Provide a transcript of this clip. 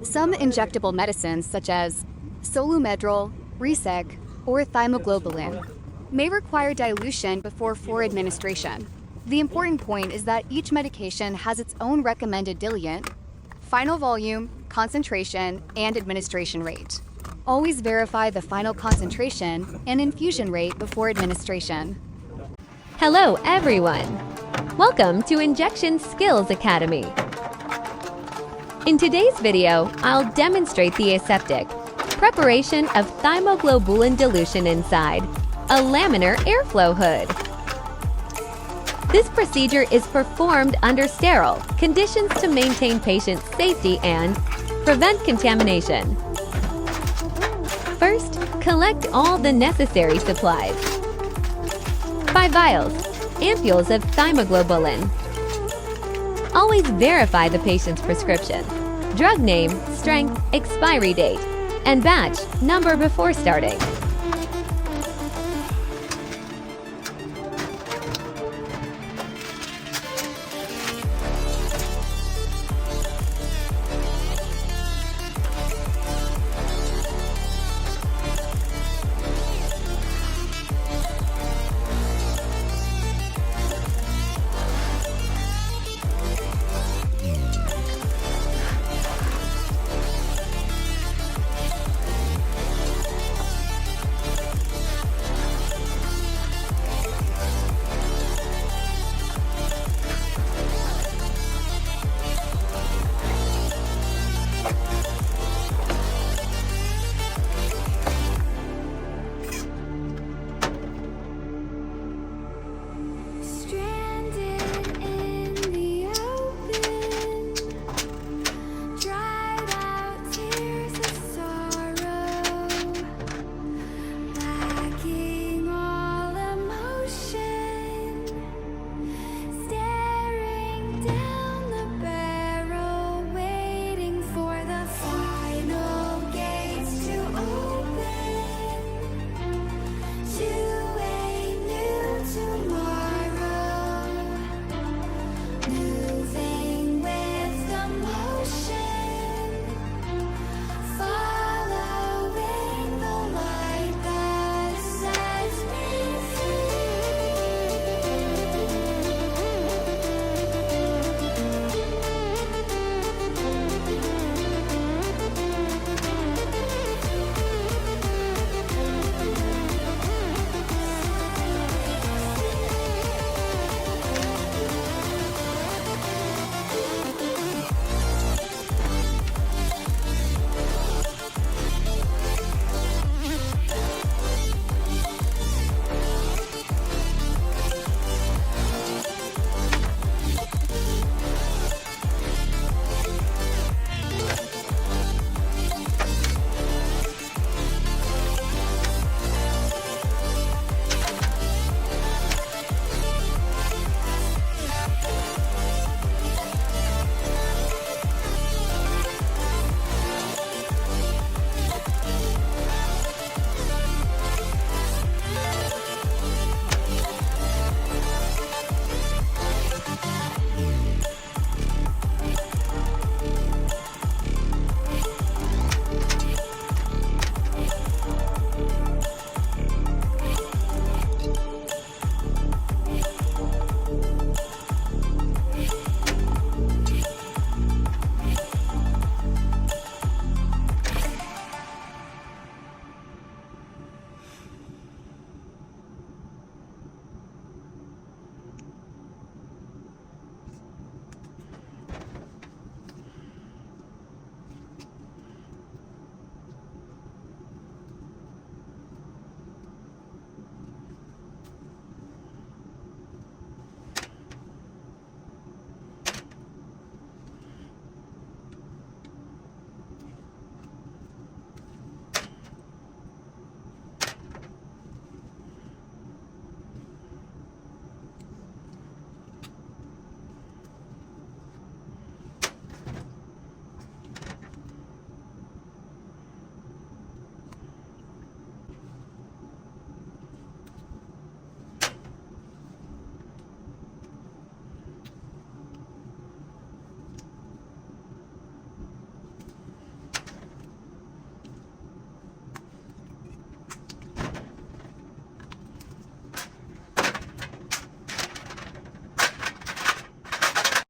Some injectable medicines, such as Solumedrol, Resec, or Thymoglobulin, may require dilution before floor administration. The important point is that each medication has its own recommended diluent, final volume, concentration, and administration rate. Always verify the final concentration and infusion rate before administration. Hello, everyone. Welcome to Injection Skills Academy. In today's video, I'll demonstrate the aseptic, preparation of thymoglobulin dilution inside a laminar airflow hood. This procedure is performed under sterile conditions to maintain patient safety and prevent contamination. First, collect all the necessary supplies. 5 vials, ampules of thymoglobulin. Always verify the patient's prescription, drug name, strength, expiry date, and batch number before starting.